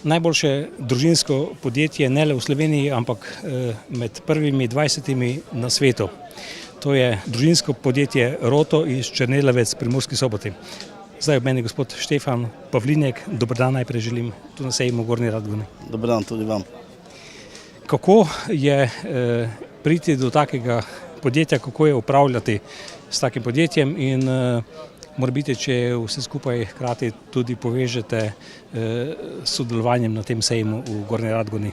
Najboljše družinsko podjetje ne le v Sloveniji, ampak med prvimi 20 na svetu. To je družinsko podjetje Roto iz Črnelavec pri Murski Soboti. Zdaj ob meni gospod Štefan Pavlinek. Dober dan najprej želim tu na sejmu v Gornji Radgoni. Dober dan tudi vam. Kako je priti do takega podjetja, kako je upravljati s takim podjetjem in morebiti, če vse skupaj hkrati tudi povežete s sodelovanjem na tem sejmu v Gornji Radgoni?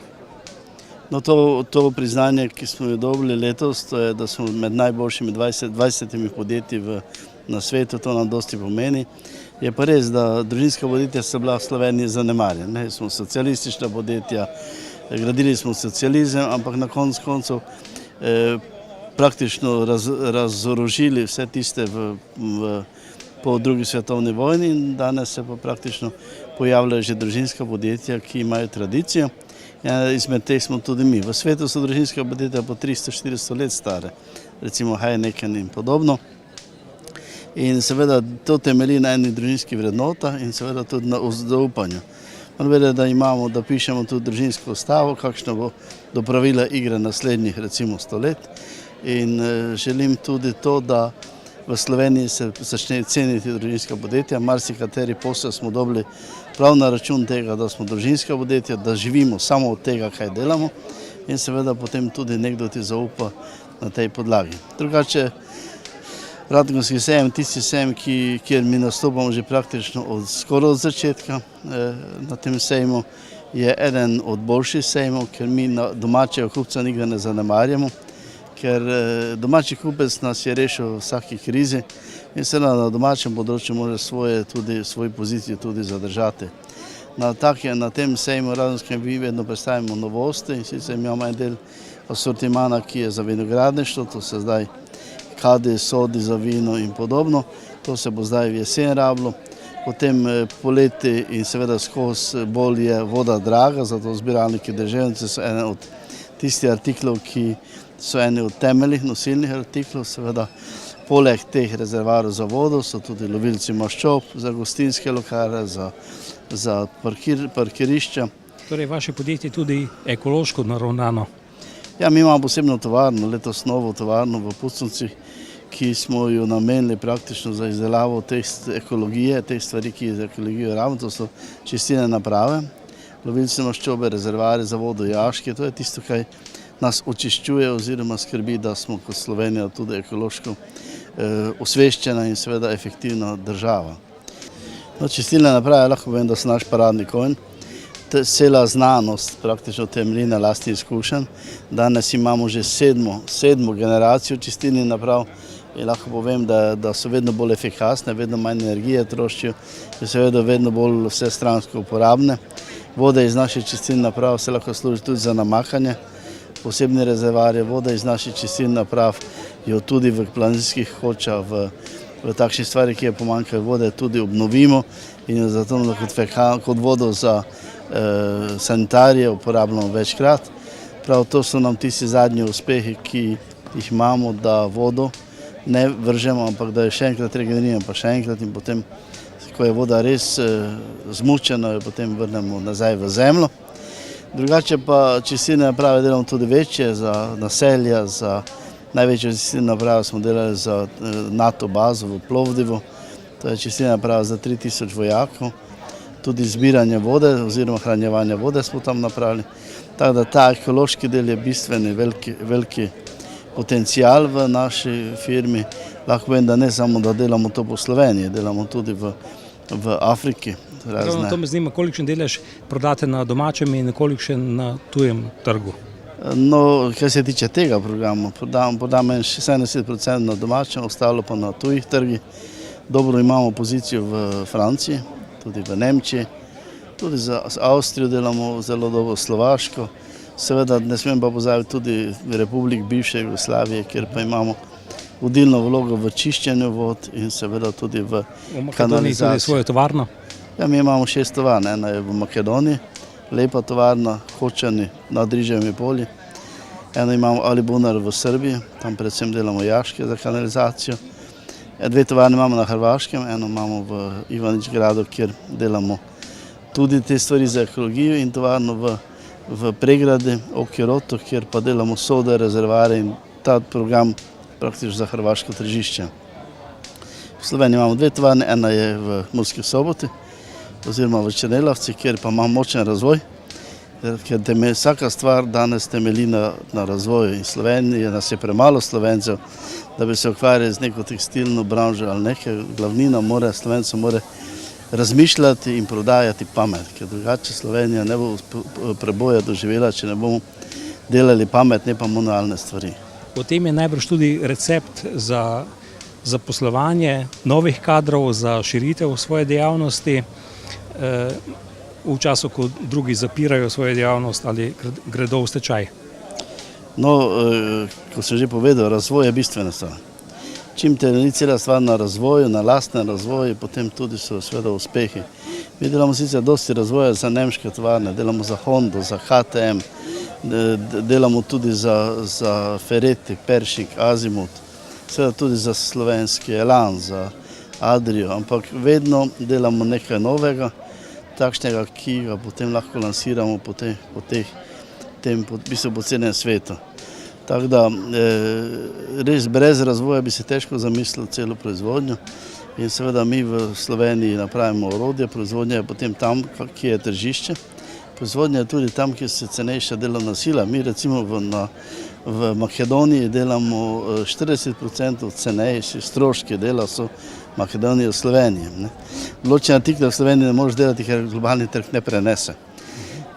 No, to priznanje, ki smo jo dobili letos, to je, da smo med najboljšimi 20 podjetji na svetu, to nam dosti pomeni. Je pa res, da družinska podjetja so bila v Sloveniji zanemarjena. Smo socialistična podjetja, gradili smo socializem, ampak na koncu praktično razorožili vse tiste po drugi svetovni vojni in danes se pa praktično pojavljajo že družinska podjetja, ki imajo tradicijo. Izmed teh smo tudi mi. V svetu so družinska podjetja po 300-400 let stare, recimo Heineken in podobno. In seveda to temelji na enih družinskih vrednotah in seveda tudi na zaupanju. Moram vedeti, da pišemo tudi družinsko ustavo, kakšno bo do pravila igre naslednjih recimo 100 let. In želim tudi to, da v Sloveniji se začne ceniti družinska podjetja. Marsikateri posel smo dobili prav na račun tega, da smo družinska podjetja, da živimo samo od tega, kaj delamo in seveda potem tudi nekdo ti zaupa na tej podlagi. Drugače, Radgonski sejem, tisti sejem, kjer mi nastopamo že praktično skoraj od začetka na tem sejmu, je eden od boljših sejmov, ker mi domačega kupca nikdar ne zanemarjamo, ker domači kupec nas je rešil vsaki krizi in se na domačem področju može svojo pozicijo tudi zadržati. Na tem sejmu Radgonskem mi vedno predstavimo novosti in sicer imamo en del asortimana, ki je za vinogradništvo, to se zdaj kadi, sodi za vino in podobno. To se bo zdaj v jesen rabilo. Potem poleti in seveda skozi bolj je voda draga, zato zbiralniki deževnice so ene od tistih artiklov, ki so eni od temeljnih nosilnih artiklov. Seveda poleg teh rezervarov za vodo so tudi lovilci maščob za gostinske lokale, za parkirišča. Torej vaše podjetje je tudi ekološko naravnano? Ja, mi imamo posebno tovarno, letos novo tovarno v Pucnovcih, ki smo jo namenili praktično za izdelavo ekologije, teh stvari, ki za ekologijo rabimo, to so čistilne naprave, lovilci maščobe, rezervari za vodo, jaške, to je tisto, kaj nas očiščuje oziroma skrbi, da smo kot Slovenija tudi ekološko osveščena in seveda efektivna država. Čistilne naprave lahko povem, da so naš paradni konj. Cela znanost praktično temelji na lastnih izkušenj. Danes imamo že sedmo generacijo čistilnih naprav in lahko povem, da so vedno bolj efikasne, vedno manj energije trošijo in seveda vedno bolj vsestransko uporabne. Voda iz naših čistilnih naprav se lahko služi tudi za namakanje, posebne rezervarje. Voda iz naših čistilnih naprav jo tudi v planinskih kočah, v takšnih stvari, ki je pomanjkajo vode, tudi obnovimo in jo zato kot vodo za sanitarije uporabljamo večkrat. Prav to so nam tisti zadnji uspehi, ki jih imamo, da vodo ne vržemo, ampak da jo še enkrat regeneriramo, pa še enkrat in potem, ko je voda res zmučena, jo potem vrnemo nazaj v zemljo. Drugače pa čistilne naprave delamo tudi večje za naselja, za največjo čistilno napravo smo delali za NATO bazo v Plovdivu, to je čistilna naprava za 3000 vojakov. Tudi zbiranje vode oziroma hranjevanje vode smo tam napravili. Tako da ta ekološki del je bistveni, veliki potencial v naši firmi. Lahko povem, da ne samo, da delamo to po Sloveniji, delamo tudi v Afriki. To me zanima, kolikšen delež prodate na domačem in kolikšen na tujem trgu? No, kar se tiče tega programa, prodamo 70% na domačem, ostalo pa na tujih trgih. Dobro imamo pozicijo v Franciji, tudi v Nemčiji, tudi za Avstrijo delamo zelo dobro, Slovaško. Seveda ne smem pa pozabiti tudi republik bivše Jugoslavije, kjer pa imamo vodilno vlogo v čiščenju vod in seveda tudi v kanalizaciji. V Makedoniji tudi svojo tovarno? Ja, mi imamo 6 tovarn, ena je v Makedoniji, lepa tovarna, Hočani nad Riževimi polji. Eno imamo Alibunar v Srbiji, tam predvsem delamo jaške za kanalizacijo. 2 tovarne imamo na Hrvaškem, eno imamo v Ivanić gradu, kjer delamo tudi te stvari za ekologijo in tovarno v Pregradi, Oki Roto, kjer pa delamo sode, rezervoarje in ta program praktično za hrvaško tržišče. V Sloveniji imamo 2 tovarne, ena je v Murski Soboti oziroma v Črnelavci, kjer pa imamo močen razvoj, ker vsaka stvar danes temelji na razvoju in Slovenije, nas je premalo Slovencev, da bi se ukvarjali z neko tekstilno branžo ali nekaj. Glavnina Slovencev mora razmišljati in prodajati pamet, ker drugače Slovenija ne bo preboja doživela, če ne bomo delali pametne pa manualne stvari. Potem je najbrž tudi recept za zaposlovanje novih kadrov, za širitev svoje dejavnosti v času, ko drugi zapirajo svojo dejavnost ali gredo v stečaj. No, kot sem že povedal, razvoj je bistvena stvar. Čim temelji cela stvar na razvoju, na lastnem razvoju, potem tudi so seveda uspehi. Mi delamo sicer dosti razvoja za nemške tovarne, delamo za Hondo, za HTM, delamo tudi za Ferretti, Peršik, Azimut, seveda tudi za slovenski Elan, za Adrio, ampak vedno delamo nekaj novega, takšnega, ki ga potem lahko lansiramo po celem svetu. Tako da res brez razvoja bi se težko zamislil celo proizvodnjo in seveda mi v Sloveniji napravimo orodje, proizvodnja je potem tam, kje je tržišče. Proizvodnja je tudi tam, kjer se cenejša delovna sila. Mi recimo v Makedoniji delamo 40% cenejši stroški dela so Makedonije v Sloveniji. Določene artikle v Sloveniji ne moreš delati, ker globalni trg ne prenese.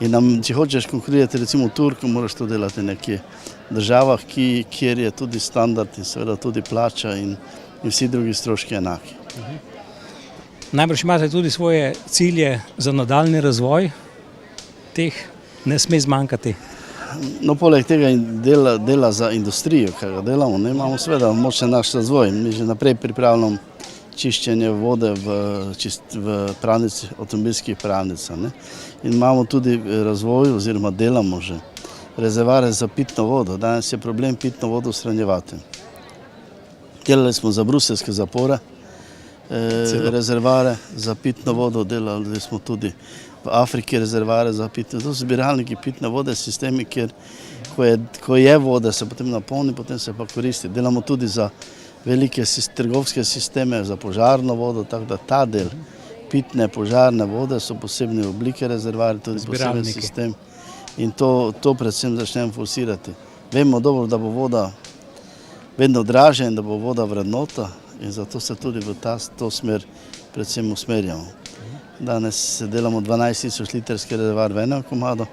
In če hočeš konkurirati recimo v Turku, moraš to delati nekje v državah, kjer je tudi standard in seveda tudi plača in vsi drugi stroški enaki. Najbrž imate tudi svoje cilje za nadaljni razvoj, teh ne sme zmanjkati. No, poleg tega dela za industrijo, kar ga delamo, imamo seveda močen naš razvoj. Mi že naprej pripravljamo čiščenje vode v pralnici, avtomobilskih pralnicah. In imamo tudi razvoj, oziroma delamo že rezervoarje za pitno vodo. Danes je problem pitno vodo shranjevati. Delali smo za bruseljske zapore, rezervoarje za pitno vodo, delali smo tudi v Afriki rezervoarje za pitno vodo. To so zbiralniki pitne vode, sistemi, kjer ko je voda, se potem napolni, potem se pa koristi. Delamo tudi za velike trgovske sisteme, za požarno vodo, tako da ta del pitne požarne vode so posebne oblike rezervoarjev, tudi poseben sistem. In to predvsem začnemo forsirati. Vemo dobro, da bo voda vedno dražja in da bo voda vrednota in zato se tudi v to smer predvsem usmerjamo. Danes delamo 12.000 litrski rezervoar v enem komadu,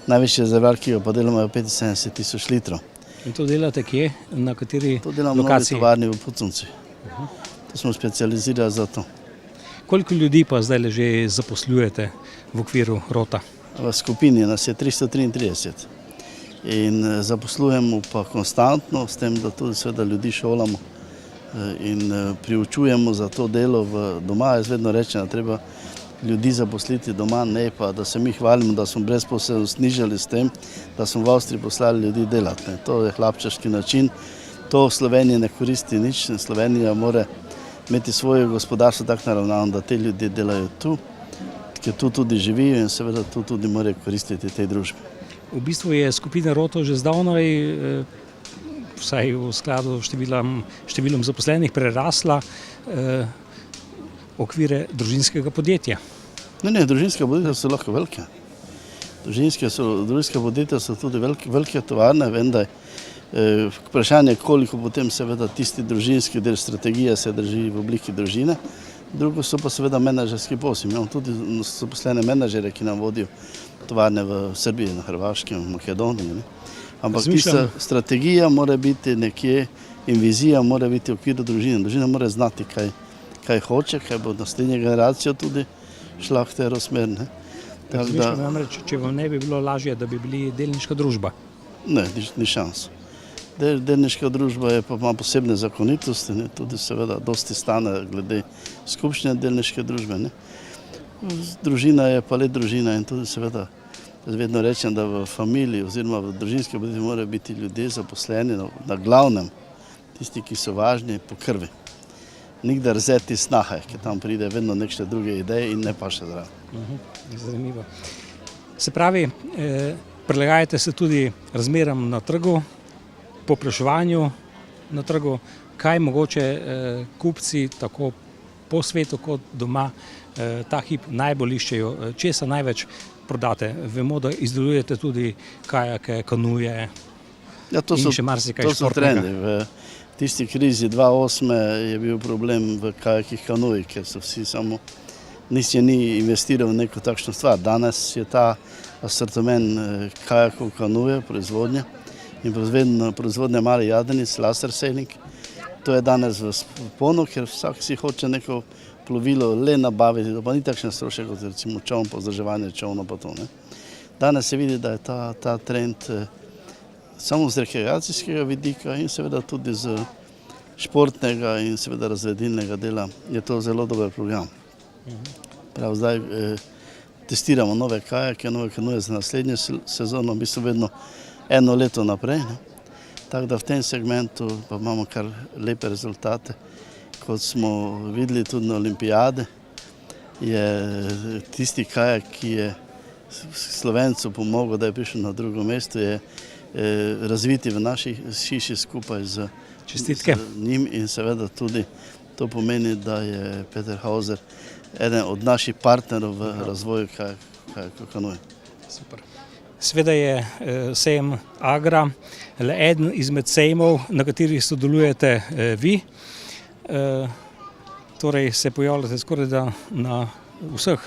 največji rezervoar, ki ga pa delamo, je 75.000 litrov. In to delate kje? Na kateri lokaciji? To delamo v novi tovarni v Puconci. To smo specializirali za to. Koliko ljudi pa zdaj že zaposlujete v okviru Rota? V skupini nas je 333 in zaposlujemo pa konstantno, s tem, da tudi seveda ljudi šolamo in priučujemo za to delo doma. Jaz vedno rečem, da treba ljudi zaposliti doma, ne pa da se mi hvalimo, da smo brezposelnost snižali s tem, da smo v Avstriji poslali ljudi delati. To je hlapčaški način, to v Sloveniji ne koristi nič. Slovenija mora imeti svoje gospodarstvo tako naravnano, da te ljudje delajo tu, ker tu tudi živijo in seveda tu tudi morajo koristiti tej družbi. V bistvu je skupina Roto že zdavnaj, vsaj v skladu s številom zaposlenih, prerasla okvire družinskega podjetja. Ne, družinska podjetja so lahko velike. Družinska podjetja so tudi velike tovarne, vendar vprašanje, koliko potem seveda tisti družinski del strategije se drži v obliki družine. Drugo so pa seveda menedžerski posli. Imamo tudi zaposlene menedžere, ki nam vodijo tovarne v Srbiji, na Hrvaškem, v Makedoniji. Ampak tista strategija mora biti nekje in vizija mora biti v okviru družine. Družina mora znati, kaj hoče, kaj bo naslednja generacija tudi šla v tej smer. Razmišljam namreč, če vam ne bi bilo lažje, da bi bili delniška družba. Ne, ni šans. Delniška družba ima posebne zakonitosti, tudi seveda dosti stane glede skupščine delniške družbe. Družina je pa le družina in tudi seveda vedno rečem, da v familiji oziroma v družinski podjetji morajo biti ljudje zaposleni na glavnem, tisti, ki so važni po krvi. nikdar vzeti snahe, ker tam pride vedno neke druge ideje in ne pa še zraven. Zanimivo. Se pravi, prilagajate se tudi razmeram na trgu, povpraševanju na trgu, kaj mogoče kupci tako po svetu kot doma ta hip najbolj iščejo, česa največ prodate. Vemo, da izdelujete tudi kajake, kanuje in še marsikaj to so športnega. trendi. V tisti krizi 2008 je bil problem v kajakih, kanujih, ker so vsi samo nisi ni investiral v neko takšno stvar. Danes je ta asortiment kajakov, kanuje, proizvodnja in proizvodnja malih jadrnic, laser sailing. To je danes v sponu, ker vsak si hoče neko plovilo le nabaviti, to pa ni takšen strošek kot recimo čoln, vzdrževanje čolna pa to. Danes se vidi, da je ta trend samo z rekreacijskega vidika in seveda tudi z športnega in seveda razvedilnega dela je to zelo dober program. Prav zdaj testiramo nove kajake, nove kanuje za naslednjo sezono, v bistvu vedno eno leto naprej. Tako da v tem segmentu pa imamo kar lepe rezultate. Kot smo videli tudi na olimpijade, je tisti kajak, ki je Slovencu pomogel, da je prišel na drugo mesto, je razviti v naši hiši skupaj z njim in seveda tudi to pomeni, da je Peter Hauser eden od naših partnerov v razvoju kajakov, kanuje. Super. Sveda je sejem Agra le eden izmed sejmov, na katerih sodelujete vi. Torej se pojavljate skoraj da na vseh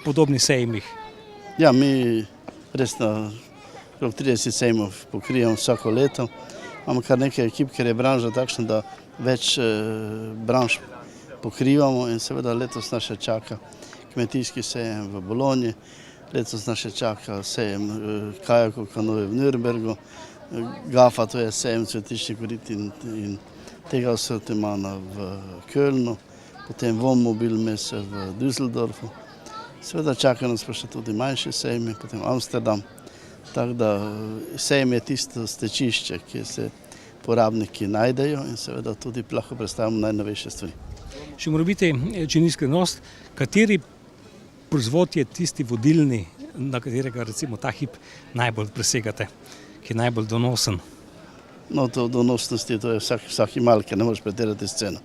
podobnih sejmih. Ja, mi res na 30 sejmov pokrijemo vsako leto. Imamo kar nekaj ekip, ker je branža takšna, da več branž pokrivamo in seveda letos nas še čaka kmetijski sejem v Bologni, letos nas še čaka sejem kajakov, kanuje v Nürnbergu, GAFA, to je sejem cvetiščnih korit in tega asortimana v Kölnu, potem Wohnmobil messe v Düsseldorfu. Seveda čaka nas pa še tudi manjši sejmi, potem Amsterdam. Tako da sejem je tisto stečišče, kjer se porabniki najdejo in seveda tudi lahko predstavimo najnovejše stvari. Še mora biti, če ni skrivnost, kateri proizvod je tisti vodilni, na katerega recimo ta hip najbolj presegate, ki je najbolj donosen? No, to donosnosti, to je vsak imal, ker ne moreš pretirati s ceno.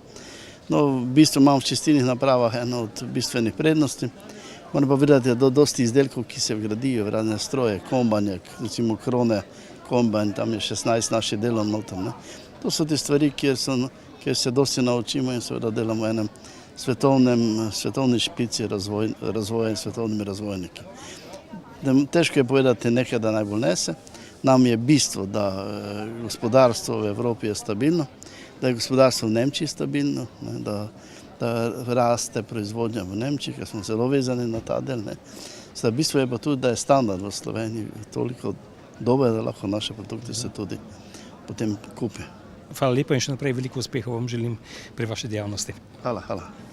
No, v bistvu imam v čistilnih napravah eno od bistvenih prednosti. Moram pa vedeti, da je dosti izdelkov, ki se vgradijo v razne stroje, kombanje, recimo krone, kombajn, tam je 16 naših delov noter. To so te stvari, kjer se dosti naučimo in seveda delamo v enem svetovni špici razvoja in svetovnimi razvojniki. Težko je povedati nekaj, da najbolj nese. Nam je bistvo, da gospodarstvo v Evropi je stabilno, da je gospodarstvo v Nemčiji stabilno, da raste proizvodnja v Nemčiji, ker smo zelo vezani na ta del. Bistvo je pa tudi, da je standard v Sloveniji toliko dober, da lahko naše produkte se tudi potem kupijo. Hvala lepa in še naprej veliko uspehov vam želim pri vaši dejavnosti. Hvala.